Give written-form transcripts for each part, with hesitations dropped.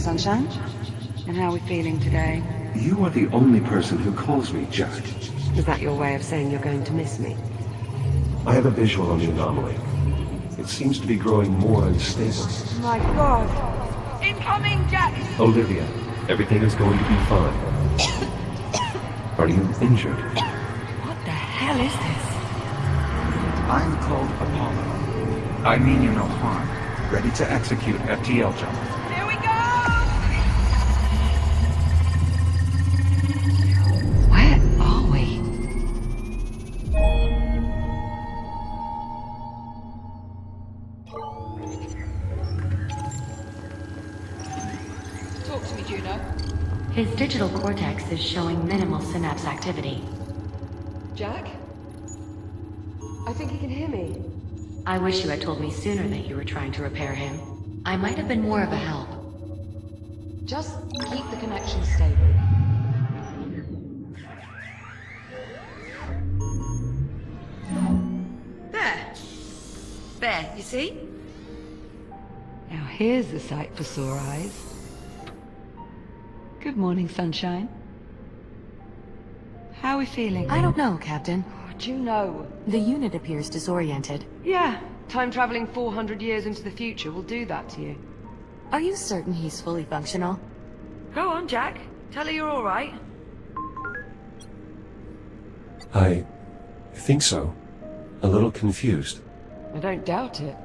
sunshine. And how are we feeling today? You are the only person who calls me Jack. Is that your way of saying you're going to miss me? I have a visual on the anomaly. It seems to be growing more unstable. My God! Incoming, Jack! Olivia, everything is going to be fine. Are you injured? What the hell is this? I'm called Apollo. I mean you no harm. Ready to execute FTL jump. Here we go! Where are we? Talk to me, Juno. His digital cortex is showing minimal synapse activity. Jack? I think he can hear me. I wish you had told me sooner that you were trying to repair him. I might have been more of a help. Just keep the connection stable. There, you see? Now here's the sight for sore eyes. Good morning, sunshine. How are we feeling? I don't know, Captain. Do you know? The unit appears disoriented. Yeah, time traveling 400 years into the future will do that to you. Are you certain he's fully functional? Go on, Jack. Tell her you're all right. I think so. A little confused. I don't doubt it.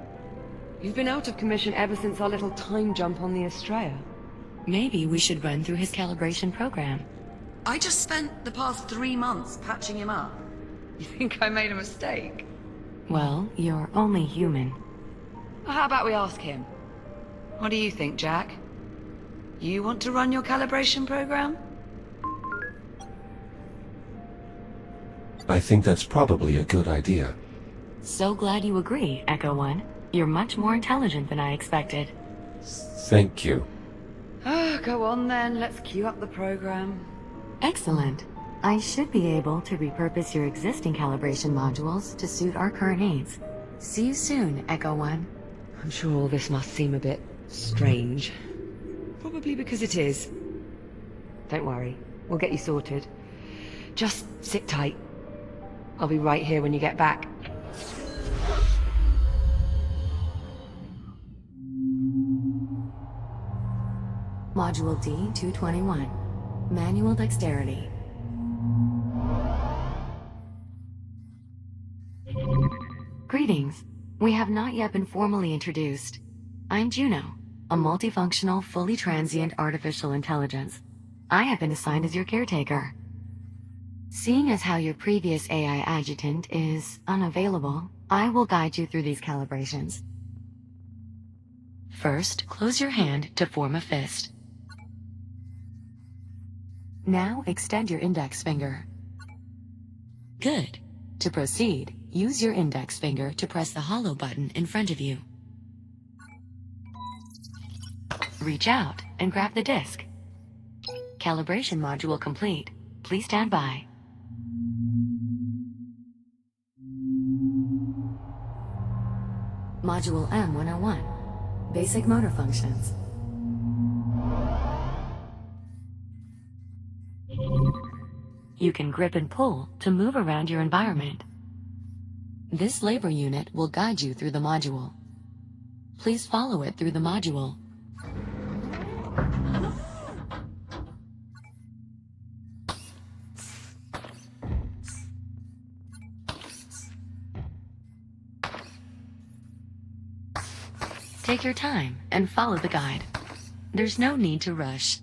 You've been out of commission ever since our little time jump on the Estrella. Maybe we should run through his calibration program. I just spent the past 3 months patching him up. You think I made a mistake? Well, you're only human. Well, how about we ask him? What do you think, Jack? You want to run your calibration program? I think that's probably a good idea. So glad you agree, Echo One. You're much more intelligent than I expected. Thank you. Go on then, let's queue up the program. Excellent. I should be able to repurpose your existing calibration modules to suit our current needs. See you soon, Echo One. I'm sure all this must seem a bit strange. Probably because it is. Don't worry, we'll get you sorted. Just sit tight. I'll be right here when you get back. Module D-221. Manual Dexterity. Greetings. We have not yet been formally introduced. I'm Juno, a multifunctional, fully transient artificial intelligence. I have been assigned as your caretaker. Seeing as how your previous AI adjutant is unavailable, I will guide you through these calibrations. First, close your hand to form a fist. Now extend your index finger. Good. To proceed, use your index finger to press the hollow button in front of you. Reach out and grab the disc. Calibration module complete. Please stand by. Module M101. Basic motor functions. You can grip and pull to move around your environment. This labor unit will guide you through the module. Please follow it through the module. Take your time and follow the guide. There's no need to rush.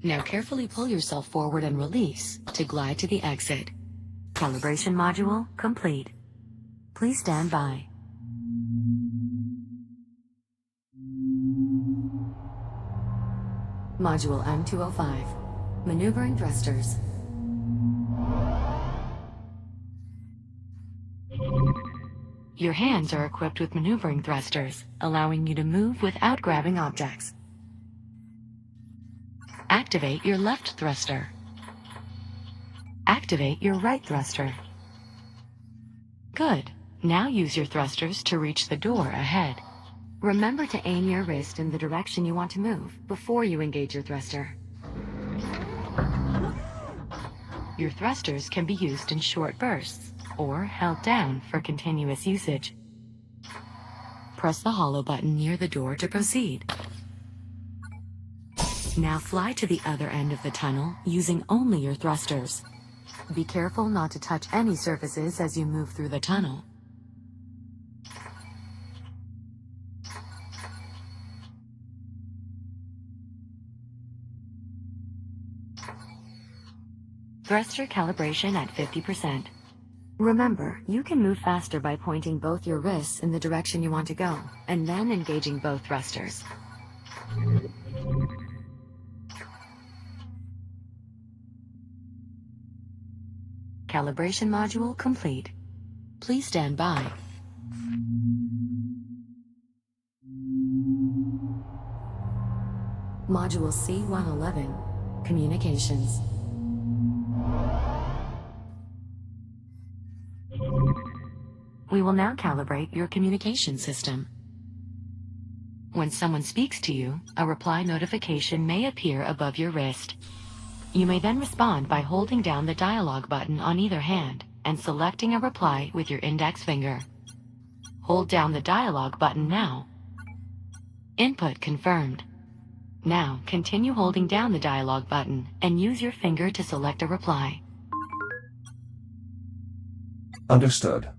Now carefully pull yourself forward and release to glide to the exit. Calibration module complete. Please stand by. Module M205. Maneuvering thrusters. Your hands are equipped with maneuvering thrusters, allowing you to move without grabbing objects. Activate your left thruster. Activate your right thruster. Good. Now use your thrusters to reach the door ahead. Remember to aim your wrist in the direction you want to move before you engage your thruster. Your thrusters can be used in short bursts or held down for continuous usage. Press the hollow button near the door to proceed. Now fly to the other end of the tunnel using only your thrusters. Be careful not to touch any surfaces as you move through the tunnel. Thruster calibration at 50%. Remember, you can move faster by pointing both your wrists in the direction you want to go, and then engaging both thrusters. Calibration module complete. Please stand by. Module C-111, Communications. We will now calibrate your communication system. When someone speaks to you, a reply notification may appear above your wrist. You may then respond by holding down the dialog button on either hand and selecting a reply with your index finger. Hold down the dialog button now. Input confirmed. Now continue holding down the dialog button and use your finger to select a reply. Understood.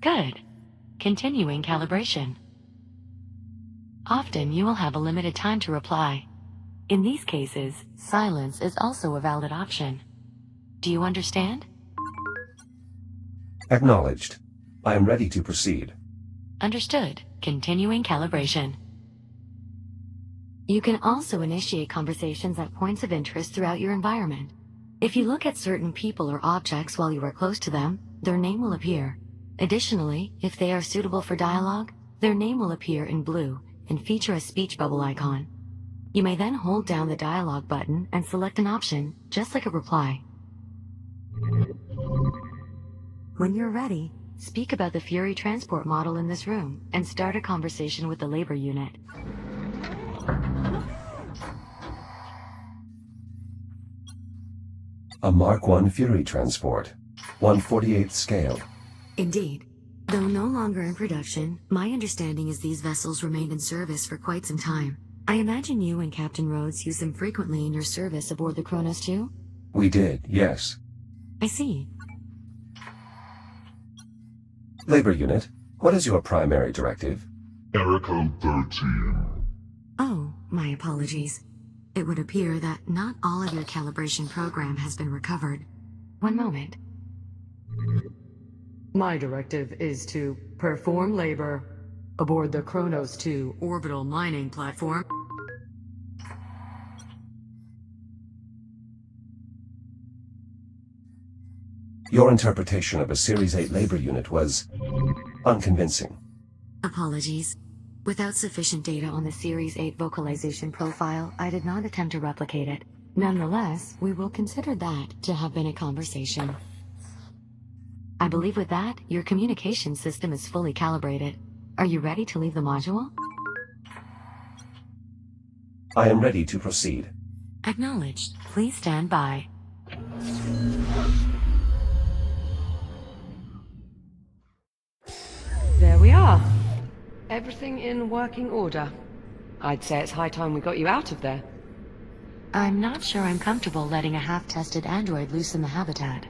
Good. Continuing calibration. Often you will have a limited time to reply. In these cases, silence is also a valid option. Do you understand? Acknowledged. I am ready to proceed. Understood. Continuing calibration. You can also initiate conversations at points of interest throughout your environment. If you look at certain people or objects while you are close to them, their name will appear. Additionally, if they are suitable for dialogue, their name will appear in blue and feature a speech bubble icon. You may then hold down the dialog button and select an option, just like a reply. When you're ready, speak about the Fury transport model in this room and start a conversation with the labor unit. A Mark I Fury transport. 1/48th scale. Indeed. Though no longer in production, my understanding is these vessels remained in service for quite some time. I imagine you and Captain Rhodes use them frequently in your service aboard the Kronos too? We did, yes. I see. Labor unit, what is your primary directive? Error code 13. Oh, my apologies. It would appear that not all of your calibration program has been recovered. One moment. My directive is to perform labor aboard the Kronos 2 Orbital mining platform. Your interpretation of a Series 8 labor unit was unconvincing. Apologies. Without sufficient data on the Series 8 vocalization profile, I did not attempt to replicate it. Nonetheless, we will consider that to have been a conversation. I believe with that, your communication system is fully calibrated. Are you ready to leave the module? I am ready to proceed. Acknowledged. Please stand by. There we are. Everything in working order. I'd say it's high time we got you out of there. I'm not sure I'm comfortable letting a half-tested android loose in the habitat.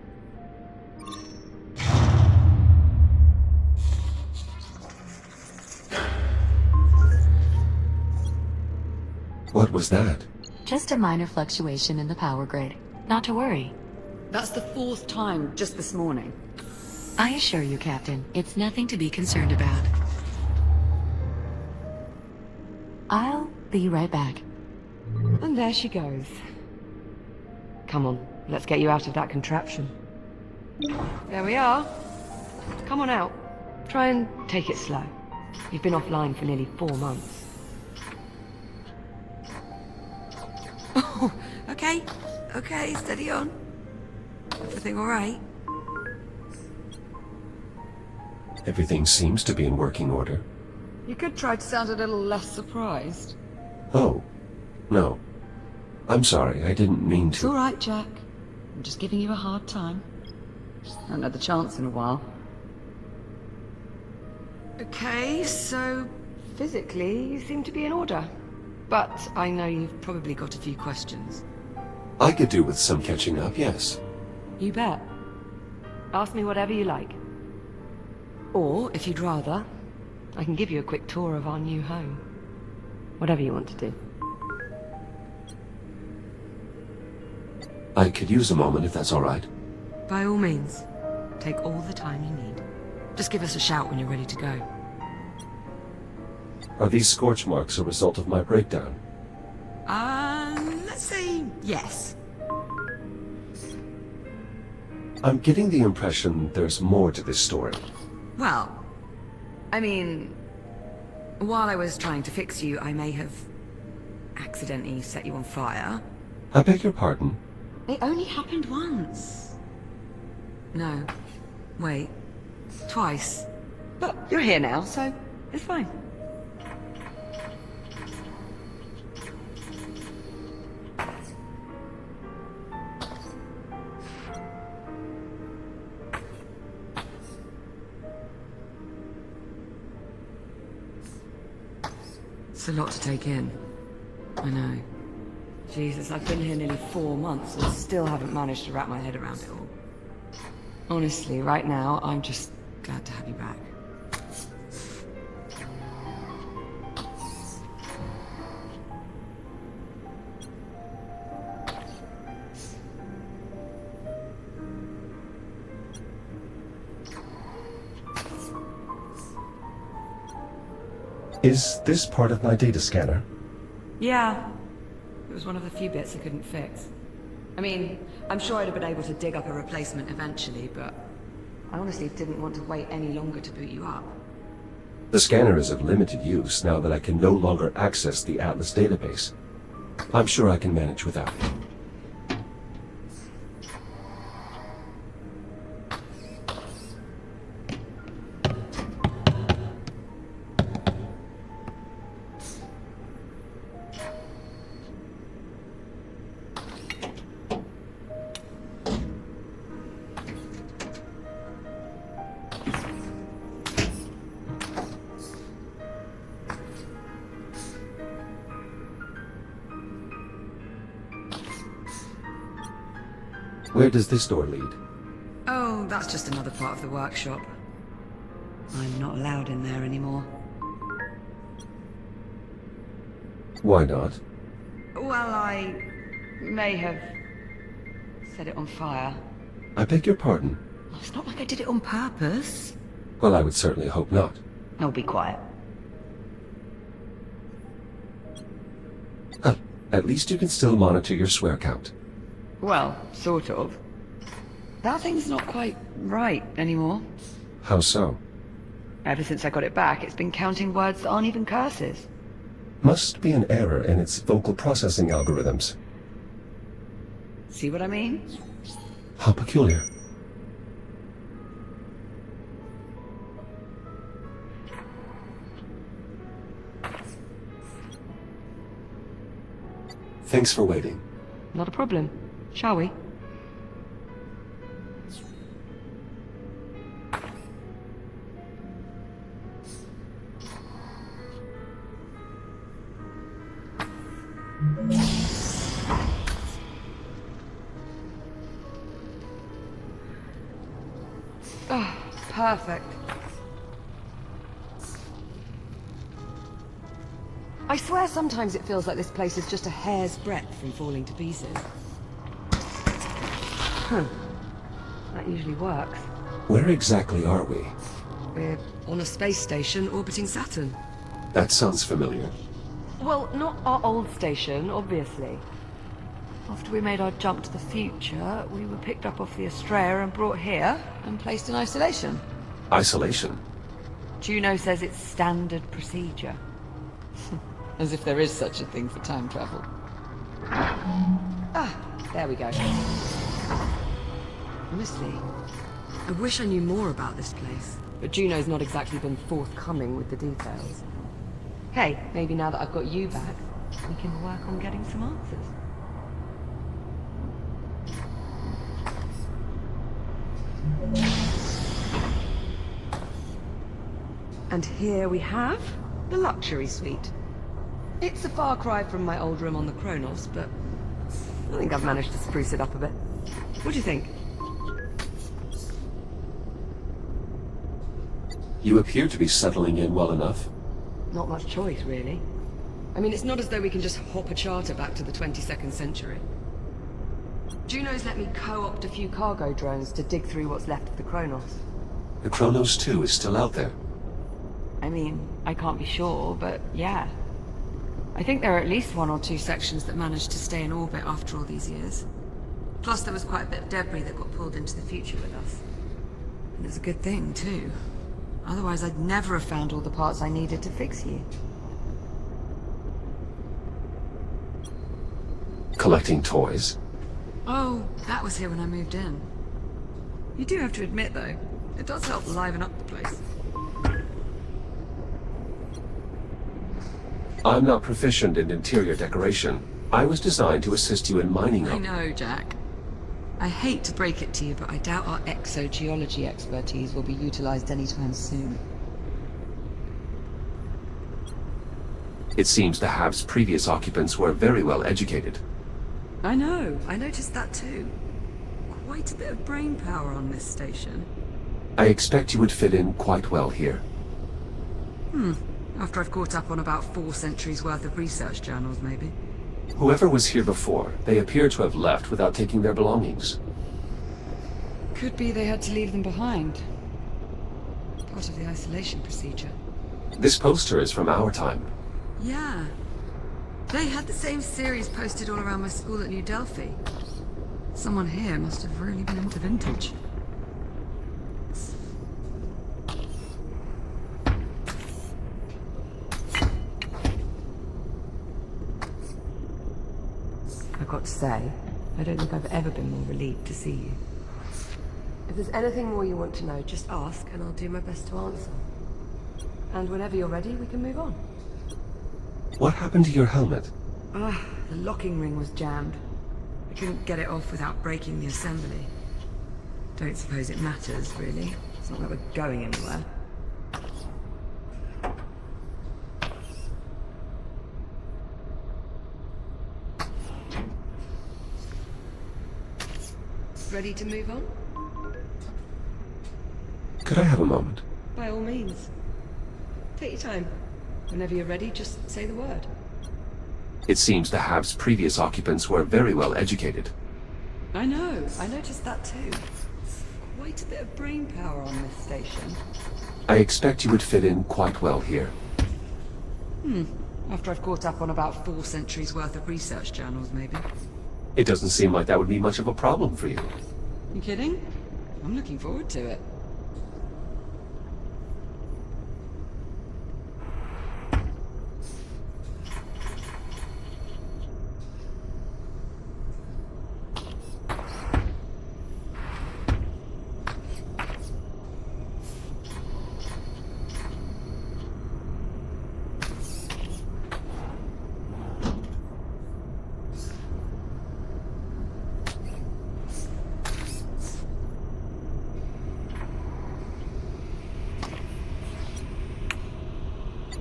What was that? Just a minor fluctuation in the power grid. Not to worry. That's the 4th time just this morning. I assure you, Captain, it's nothing to be concerned about. I'll be right back. And there she goes. Come on, let's get you out of that contraption. There we are. Come on out. Try and take it slow. You've been offline for nearly 4 months. Oh, okay, steady on. Everything all right? Everything seems to be in working order. You could try to sound a little less surprised. Oh, no. I'm sorry, I didn't mean It's to. all right, Jack. I'm just giving you a hard time. I haven't had the chance in a while. Okay, so physically you seem to be in order. But I know you've probably got a few questions. I could do with some catching up, yes. You bet. Ask me whatever you like. Or, if you'd rather, I can give you a quick tour of our new home. Whatever you want to do. I could use a moment if that's all right. By all means. Take all the time you need. Just give us a shout when you're ready to go. Are these scorch marks a result of my breakdown? Let's say yes. I'm getting the impression there's more to this story. Well, I mean, while I was trying to fix you, I may have accidentally set you on fire. I beg your pardon? It only happened once. No. Wait. Twice. But you're here now, so it's fine. It's a lot to take in. I know. Jesus, I've been here nearly 4 months and still haven't managed to wrap my head around it all. Honestly, right now, I'm just glad to have you back. Is this part of my data scanner? Yeah. It was one of the few bits I couldn't fix. I mean, I'm sure I'd have been able to dig up a replacement eventually, but I honestly didn't want to wait any longer to boot you up. The scanner is of limited use now that I can no longer access the Atlas database. I'm sure I can manage without it. Where does this door lead? Oh, that's just another part of the workshop. I'm not allowed in there anymore. Why not? Well, I may have set it on fire. I beg your pardon? Well, it's not like I did it on purpose. Well, I would certainly hope not. I'll be quiet. At least you can still monitor your swear count. Well, sort of. That thing's not quite right anymore. How so? Ever since I got it back, it's been counting words that aren't even curses. Must be an error in its vocal processing algorithms. See what I mean? How peculiar. Thanks for waiting. Not a problem. Shall we? Oh, perfect. I swear sometimes it feels like this place is just a hair's breadth from falling to pieces. That usually works. Where exactly are we? We're on a space station orbiting Saturn. That sounds familiar. Well, not our old station, obviously. After we made our jump to the future, we were picked up off the Astrea and brought here and placed in isolation. Isolation? Juno says it's standard procedure. As if there is such a thing for time travel. Ah, there we go. Honestly, I wish I knew more about this place. but Juno's not exactly been forthcoming with the details. Hey, maybe now that I've got you back, we can work on getting some answers. And here we have the luxury suite. It's a far cry from my old room on the Kronos, but I think I've managed to spruce it up a bit. What do you think? You appear to be settling in well enough. Not much choice, really. I mean, it's not as though we can just hop a charter back to the 22nd century. Juno's let me co-opt a few cargo drones to dig through what's left of the Kronos. The Kronos 2 is still out there. I mean, I can't be sure, but yeah. I think there are at least 1 or 2 sections that managed to stay in orbit after all these years. Plus there was quite a bit of debris that got pulled into the future with us. And it's a good thing, too. Otherwise I'd never have found all the parts I needed to fix you. Collecting toys. Oh, that was here when I moved in. You do have to admit, though, it does help liven up the place. I'm not proficient in interior decoration. I was designed to assist you in mining I up. know, Jack. I hate to break it to you, but I doubt our exogeology expertise will be utilized anytime soon. It seems the Hab's previous occupants were very well educated. I know, I noticed that too. Quite a bit of brain power on this station. I expect you would fit in quite well here. After I've caught up on about 4 centuries worth of research journals, maybe. Whoever was here before, they appear to have left without taking their belongings. Could be they had to leave them behind. Part of the isolation procedure. This poster is from our time. Yeah. They had the same series posted all around my school at New Delphi. Someone here must have really been into vintage. I've got to say, I don't think I've ever been more relieved to see you. If there's anything more you want to know, just ask and I'll do my best to answer. And whenever you're ready, we can move on. What happened to your helmet? The locking ring was jammed. I couldn't get it off without breaking the assembly. Don't suppose it matters, really. It's not like we're going anywhere. Ready to move on? Could I have a moment? By all means. Take your time. Whenever you're ready, just say the word. It seems the Hab's previous occupants were very well educated. I know, I noticed that too. Quite a bit of brain power on this station. I expect you would fit in quite well here. After I've caught up on about 4 centuries worth of research journals, maybe. It doesn't seem like that would be much of a problem for you. You kidding? I'm looking forward to it.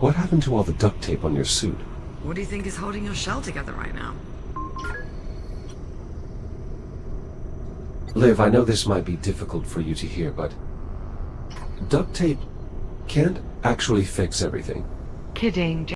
What happened to all the duct tape on your suit? What do you think is holding your shell together right now? Liv, I know this might be difficult for you to hear, but duct tape can't actually fix everything. Kidding,